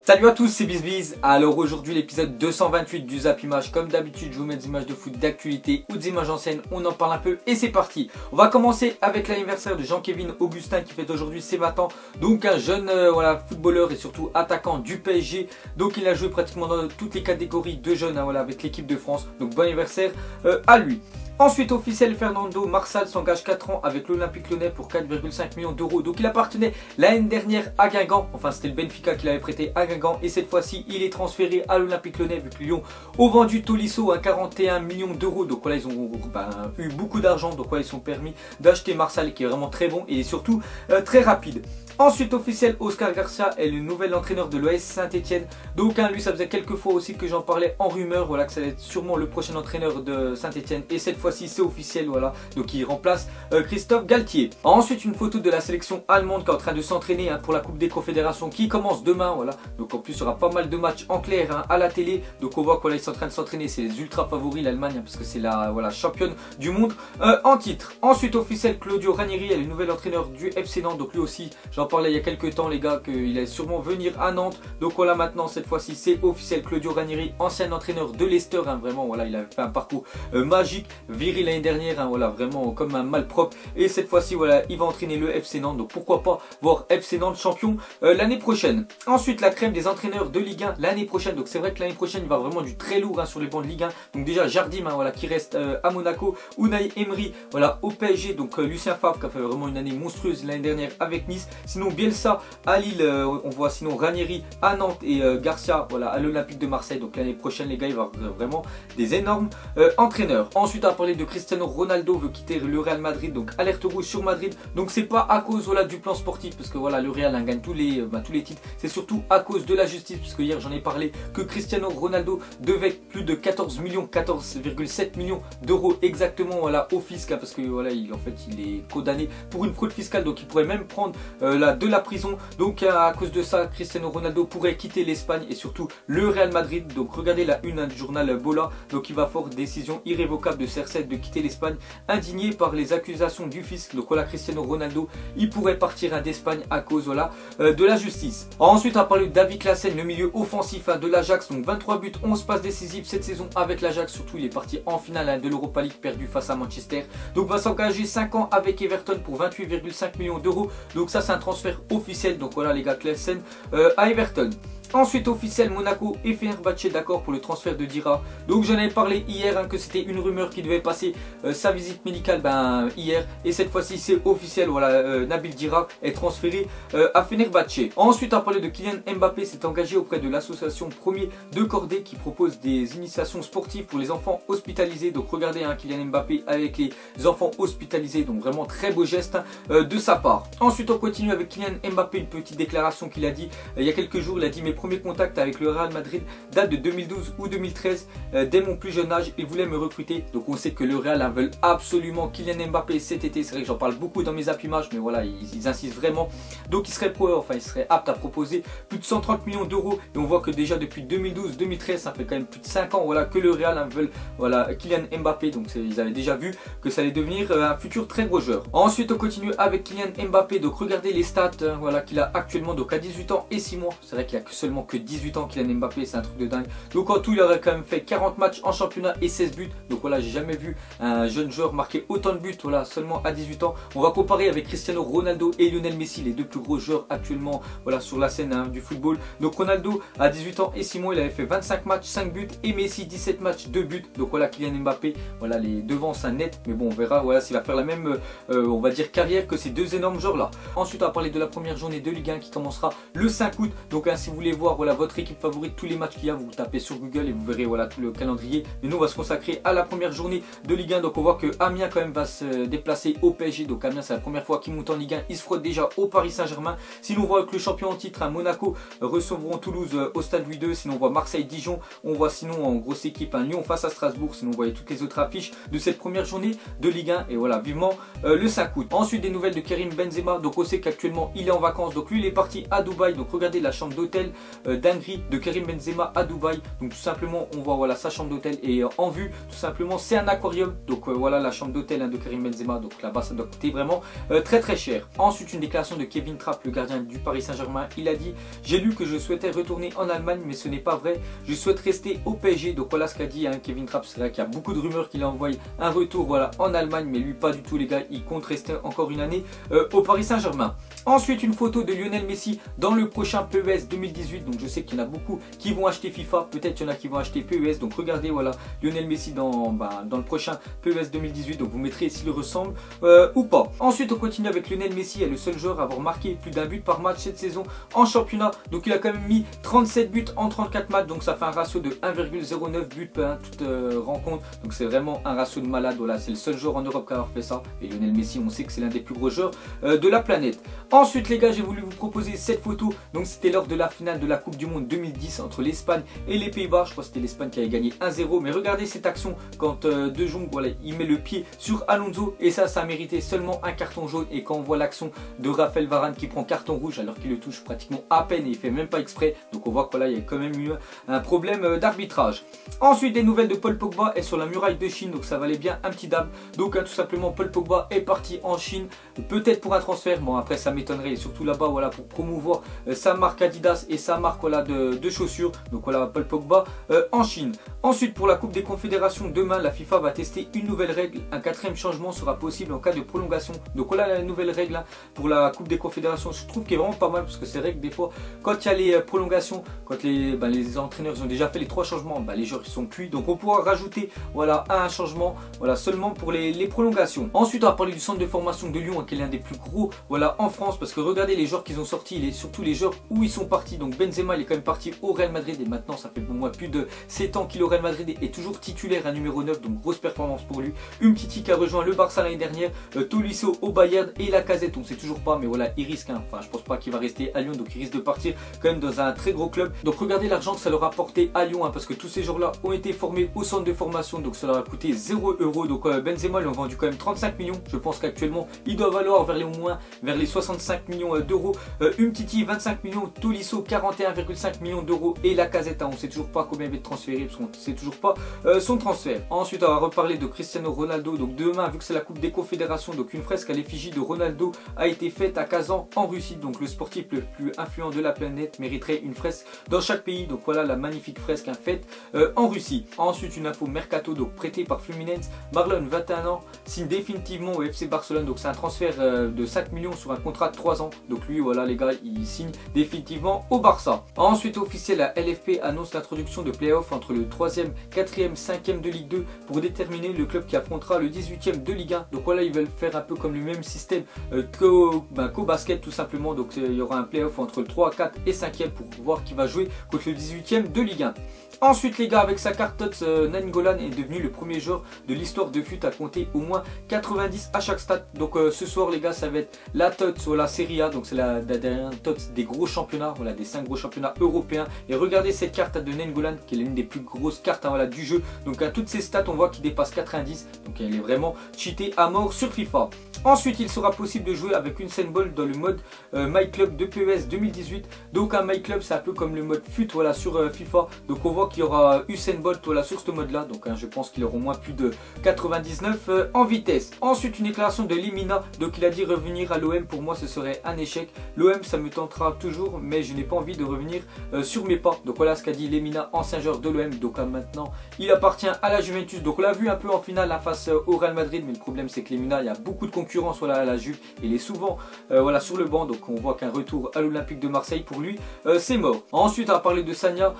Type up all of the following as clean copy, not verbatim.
Salut à tous, c'est BizBiz. Alors aujourd'hui l'épisode 228 du Zap Image. Comme d'habitude je vous mets des images de foot d'actualité ou des images anciennes, on en parle un peu et c'est parti. On va commencer avec l'anniversaire de Jean-Kevin Augustin qui fête aujourd'hui ses 20 ans. Donc un jeune footballeur et surtout attaquant du PSG. Donc il a joué pratiquement dans toutes les catégories de jeunes avec l'équipe de France. Donc bon anniversaire à lui. Ensuite officiel, Fernando Marsal s'engage 4 ans avec l'Olympique Lyonnais pour 4,5 millions d'euros. Donc il appartenait l'année dernière à Guingamp, enfin c'était le Benfica qui l'avait prêté à Guingamp. Et cette fois-ci il est transféré à l'Olympique Lyonnais vu que Lyon ont vendu Tolisso à 41 millions d'euros. Donc voilà, ils ont eu beaucoup d'argent, donc voilà, ils sont permis d'acheter Marsal qui est vraiment très bon et surtout très rapide. Ensuite officiel, Oscar Garcia est le nouvel entraîneur de l'OS Saint-Etienne. Donc lui ça faisait quelques fois aussi que j'en parlais en rumeur, voilà, que ça va être sûrement le prochain entraîneur de Saint-Etienne. Et cette fois-ci c'est officiel, voilà, donc il remplace Christophe Galtier. Ensuite une photo de la sélection allemande qui est en train de s'entraîner pour la Coupe des Confédérations qui commence demain, voilà. Donc en plus il y aura pas mal de matchs en clair à la télé. Donc on voit qu'ils sont en train de s'entraîner, c'est les ultra favoris l'Allemagne parce que c'est la championne du monde en titre. Ensuite officiel, Claudio Ranieri est le nouvel entraîneur du FC Nantes. Donc lui aussi j'en parlais il y a quelques temps les gars qu'il allait sûrement venir à Nantes. Donc voilà, maintenant cette fois-ci c'est officiel, Claudio Ranieri, ancien entraîneur de Leicester, vraiment voilà, il a fait un parcours magique, viril l'année dernière, voilà, vraiment comme un malpropre. Et cette fois-ci voilà, il va entraîner le FC Nantes, donc pourquoi pas voir FC Nantes champion l'année prochaine. Ensuite la crème des entraîneurs de Ligue 1 l'année prochaine. Donc c'est vrai que l'année prochaine il va vraiment du très lourd sur les bancs de Ligue 1. Donc déjà Jardim voilà, qui reste à Monaco, Unai Emery voilà, au PSG, donc Lucien Favre qui a fait vraiment une année monstrueuse l'année dernière avec Nice. Sinon Bielsa à Lille, on voit sinon Ranieri à Nantes et Garcia voilà, à l'Olympique de Marseille. Donc l'année prochaine les gars, il va y avoir vraiment des énormes entraîneurs. Ensuite on va parler de Cristiano Ronaldo veut quitter le Real Madrid, donc alerte rouge sur Madrid. Donc c'est pas à cause voilà, du plan sportif parce que voilà, le Real gagne tous les titres, c'est surtout à cause de la justice parce que hier j'en ai parlé que Cristiano Ronaldo devait plus de 14,7 millions d'euros exactement voilà, au fisc parce que voilà, il est condamné pour une fraude fiscale, donc il pourrait même prendre de la prison. Donc à cause de ça Cristiano Ronaldo pourrait quitter l'Espagne et surtout le Real Madrid. Donc regardez la une du journal Bola, donc il va fort, décision irrévocable de CR7 de quitter l'Espagne, indigné par les accusations du fisc. Donc voilà, Cristiano Ronaldo il pourrait partir d'Espagne à cause voilà, de la justice. Ensuite on va parler de David Classen, le milieu offensif de l'Ajax, donc 23 buts 11 passes décisives cette saison avec l'Ajax. Surtout il est parti en finale de l'Europa League perdu face à Manchester. Donc va s'engager 5 ans avec Everton pour 28,5 millions d'euros. Donc ça c'est un transfert officiel, donc voilà les gars, Classen à Everton. Ensuite officiel, Monaco et Fenerbahçe d'accord pour le transfert de Dira. Donc j'en avais parlé hier que c'était une rumeur qui devait passer sa visite médicale hier. Et cette fois-ci c'est officiel, voilà, Nabil Dira est transféré à Fenerbahçe. Ensuite on a parlé de Kylian Mbappé, s'est engagé auprès de l'association Premier de Cordée qui propose des initiations sportives pour les enfants hospitalisés. Donc regardez Kylian Mbappé avec les enfants hospitalisés, donc vraiment très beau geste de sa part. Ensuite on continue avec Kylian Mbappé, une petite déclaration qu'il a dit il y a quelques jours. Il a dit: mes premiers contacts avec le Real Madrid datent de 2012 ou 2013, dès mon plus jeune âge ils voulaient me recruter. Donc on sait que le Real veut absolument Kylian Mbappé cet été. C'est vrai que j'en parle beaucoup dans mes Zap Images, mais voilà, ils insistent vraiment. Donc il serait apte à proposer plus de 130 millions d'euros. Et on voit que déjà depuis 2012-2013, ça fait quand même plus de 5 ans voilà, que le Real veut voilà, Kylian Mbappé. Donc ils avaient déjà vu que ça allait devenir un futur très gros joueur. Ensuite on continue avec Kylian Mbappé. Donc regardez les stats voilà, qu'il a actuellement, donc à 18 ans et 6 mois. C'est vrai qu'il a seulement que 18 ans Kylian Mbappé, c'est un truc de dingue. Donc en tout il aurait quand même fait 40 matchs en championnat et 16 buts. Donc voilà, j'ai jamais vu un jeune joueur marquer autant de buts voilà, seulement à 18 ans. On va comparer avec Cristiano Ronaldo et Lionel Messi, les deux plus gros joueurs actuellement voilà, sur la scène du football. Donc Ronaldo à 18 ans et 6 mois il avait fait 25 matchs 5 buts et Messi 17 matchs 2 buts. Donc voilà, Kylian Mbappé voilà, les devants c'est un net, mais bon on verra voilà, s'il va faire la même on va dire carrière que ces deux énormes joueurs là. Ensuite on va parler de la première journée de Ligue 1 qui commencera le 5 août. Donc si vous voulez voir voilà, votre équipe favorite, tous les matchs qu'il y a, vous tapez sur Google et vous verrez voilà, tout le calendrier. Mais nous on va se consacrer à la première journée de Ligue 1. Donc on voit que Amiens quand même va se déplacer au PSG. Donc Amiens c'est la première fois qu'il monte en Ligue 1, il se frotte déjà au Paris Saint-Germain. Sinon on voit que le champion en titre Monaco recevront Toulouse au stade Louis II. Sinon on voit Marseille-Dijon, on voit sinon en grosse équipe Lyon face à Strasbourg. Sinon on voit toutes les autres affiches de cette première journée de Ligue 1 et voilà, vivement le 5 août. Ensuite des nouvelles de Karim Benzema. Donc on sait qu'actuellement il est en vacances, donc lui il est parti à Dubaï. Donc regardez la chambre d'hôtel dinguerie de Karim Benzema à Dubaï. Donc tout simplement on voit voilà sa chambre d'hôtel et en vue tout simplement c'est un aquarium. Donc voilà la chambre d'hôtel de Karim Benzema. Donc là-bas ça doit coûter vraiment très cher. Ensuite une déclaration de Kevin Trapp, le gardien du Paris Saint-Germain. Il a dit: j'ai lu que je souhaitais retourner en Allemagne mais ce n'est pas vrai, je souhaite rester au PSG. Donc voilà ce qu'a dit Kevin Trapp. C'est vrai qu'il y a beaucoup de rumeurs qu'il a envoyé un retour voilà en Allemagne, mais lui pas du tout les gars, il compte rester encore une année au Paris Saint-Germain. Ensuite une photo de Lionel Messi dans le prochain PES 2018. Donc je sais qu'il y en a beaucoup qui vont acheter FIFA, peut-être il y en a qui vont acheter PES. Donc regardez voilà Lionel Messi dans le prochain PES 2018. Donc vous mettrez s'il ressemble ou pas. Ensuite on continue avec Lionel Messi, est le seul joueur à avoir marqué plus d'un but par match cette saison en championnat. Donc il a quand même mis 37 buts en 34 matchs. Donc ça fait un ratio de 1,09 buts par toute rencontre. Donc c'est vraiment un ratio de malade. Voilà, c'est le seul joueur en Europe qui a fait ça. Et Lionel Messi, on sait que c'est l'un des plus gros joueurs de la planète. Ensuite les gars, j'ai voulu vous proposer cette photo. Donc c'était lors de la finale de la Coupe du Monde 2010 entre l'Espagne et les Pays-Bas. Je crois que c'était l'Espagne qui avait gagné 1-0. Mais regardez cette action quand De Jong, voilà, il met le pied sur Alonso. Et ça a mérité seulement un carton jaune. Et quand on voit l'action de Raphaël Varane qui prend carton rouge alors qu'il le touche pratiquement à peine et il fait même pas exprès. Donc on voit que là il y a quand même eu un problème d'arbitrage. Ensuite des nouvelles de Paul Pogba est sur la muraille de Chine. Donc ça valait bien un petit dab. Donc tout simplement Paul Pogba est parti en Chine. Peut-être pour un transfert. Bon après ça m'étonnerait. Et surtout là-bas voilà pour promouvoir sa marque Adidas et sa marque voilà, de chaussures. Donc voilà Paul Pogba en Chine. Ensuite pour la Coupe des Confédérations demain la FIFA va tester une nouvelle règle. Un quatrième changement sera possible en cas de prolongation. Donc voilà la nouvelle règle hein, pour la Coupe des Confédérations. Je trouve qu'elle est vraiment pas mal parce que c'est vrai que des fois quand il y a les prolongations, quand les entraîneurs ils ont déjà fait les 3 changements, les joueurs ils sont cuits. Donc on pourra rajouter voilà un changement voilà seulement pour les prolongations. Ensuite on va parler du centre de formation de Lyon hein, qui est l'un des plus gros voilà en France parce que regardez les joueurs qu'ils ont sortis et surtout les joueurs où ils sont partis. Donc Benzema il est quand même parti au Real Madrid et maintenant ça fait pour moi plus de 7 ans qu'il est au Real Madrid et toujours titulaire à numéro 9. Donc grosse performance pour lui. Umtiti qui a rejoint le Barça l'année dernière, Tolisso au Bayern et Lacazette on ne sait toujours pas mais voilà il risque hein. Enfin je pense pas qu'il va rester à Lyon donc il risque de partir quand même dans un très gros club. Donc regardez l'argent que ça leur a apporté à Lyon hein, parce que tous ces joueurs là ont été formés au centre de formation donc ça leur a coûté 0 €. Donc Benzema ils l'ont vendu quand même 35 millions. Je pense qu'actuellement il doit valoir vers les, au moins vers les 65 millions d'euros. Umtiti 25 millions, Tolisso 41,5 millions d'euros et Lacazette hein, on ne sait toujours pas combien il va être transféré parce qu'on ne sait toujours pas son transfert. Ensuite on va reparler de Cristiano Ronaldo. Donc demain vu que c'est la Coupe des Confédérations donc une fresque à l'effigie de Ronaldo a été faite à Kazan en Russie. Donc le sportif le plus influent de la planète mériterait une fresque dans chaque pays. Donc voilà la magnifique fresque faite en Russie. Ensuite une info mercato donc prêté par Fluminense. Marlon 21 ans signe définitivement au FC Barcelone. Donc c'est un transfert de 5 millions sur un contrat de 3 ans. Donc lui voilà les gars il signe définitivement au Barça. Ensuite officiel la LFP annonce l'introduction de playoffs entre le 3e, 4e, 5e de Ligue 2 pour déterminer le club qui affrontera le 18e de Ligue 1. Donc voilà ils veulent faire un peu comme le même système qu'au basket tout simplement. Donc il y aura un playoff entre le 3, 4 et 5e pour voir qui va jouer contre le 18e de Ligue 1. Ensuite les gars avec sa carte TOTS, Nainggolan est devenu le premier joueur de l'histoire de FUT à compter au moins 90 à chaque stade. Donc ce soir les gars ça va être la TOTS ou la Serie A. Donc c'est la dernière TOTS des gros championnats, voilà, des 5 gros championnats européens. Et regardez cette carte de Nainggolan qui est l'une des plus grosses cartes voilà, du jeu. Donc à toutes ces stats on voit qu'il dépasse 90. Donc elle est vraiment cheatée à mort sur FIFA. Ensuite il sera possible de jouer avec une Usain Bolt dans le mode My Club de PES 2018. Donc un My Club c'est un peu comme le mode FUT voilà, sur FIFA. Donc on voit qu'il y aura Usain Bolt voilà, sur ce mode là. Donc je pense qu'il aura au moins plus de 99 en vitesse. Ensuite une déclaration de Lemina. Donc il a dit revenir à l'OM pour moi ce serait un échec. L'OM ça me tentera toujours mais je n'ai pas envie de revenir sur mes pas. Donc voilà ce qu'a dit Lemina, ancien joueur de l'OM. Donc maintenant il appartient à la Juventus. Donc on l'a vu un peu en finale là, face au Real Madrid. Mais le problème c'est que Lemina il y a beaucoup de concurrence voilà, à la Juve. Il est souvent voilà, sur le banc. Donc on voit qu'un retour à l'Olympique de Marseille pour lui c'est mort. Ensuite on va parler de Sagna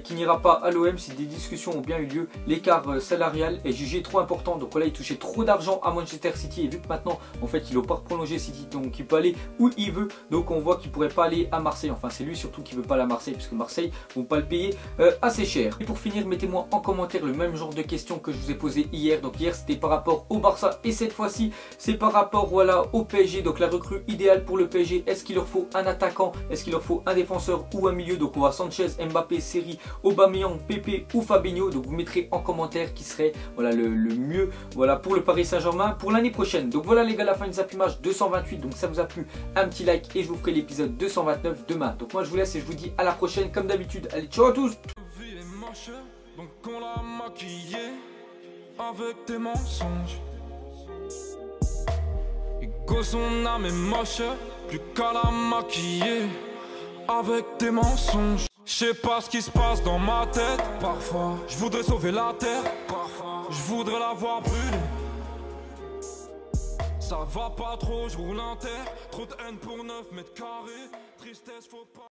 qui n'ira pas à l'OM si des discussions ont bien eu lieu. L'écart salarial est jugé trop important. Donc là il touchait trop d'argent à Manchester City et vu que maintenant en fait il n'a pas prolongé City donc il peut aller où il veut. Donc on voit qu'il pourrait pas aller à Marseille. Enfin c'est lui surtout qui veut pas aller à Marseille puisque Marseille vont pas le payer assez cher. Et pour finir mettez-moi en commentaire le même genre de questions que je vous ai posé hier. Donc hier c'était par rapport au Barça et cette fois-ci c'est par rapport voilà, au PSG. Donc la recrue idéale pour le PSG, est-ce qu'il leur faut un attaquant, est-ce qu'il leur faut un défenseur ou un milieu? Donc on voit Sanchez, Mbappé, Seri, Aubameyang, Pepe ou Fabinho. Donc vous mettrez en commentaire qui serait voilà, le mieux voilà, pour le Paris Saint-Germain pour l'année prochaine. Donc voilà les gars la fin de Zappimage 228. Donc ça vous a plu, un petit like et je vous ferai l'épisode 229 demain. Donc moi je vous laisse. reste et je vous dis à la prochaine comme d'habitude. Allez, ciao à tous. Donc on l'a maquillé avec tes mensonges. Ego son âme est moche, plus qu'à la maquiller avec tes mensonges. Je sais pas ce qui se passe dans ma tête. Parfois, je voudrais sauver la terre. Parfois, je voudrais la voir brûler. Ça va pas trop, je roule en terre. Trop de haine pour 9 mètres carrés. Tristesse, faut pas.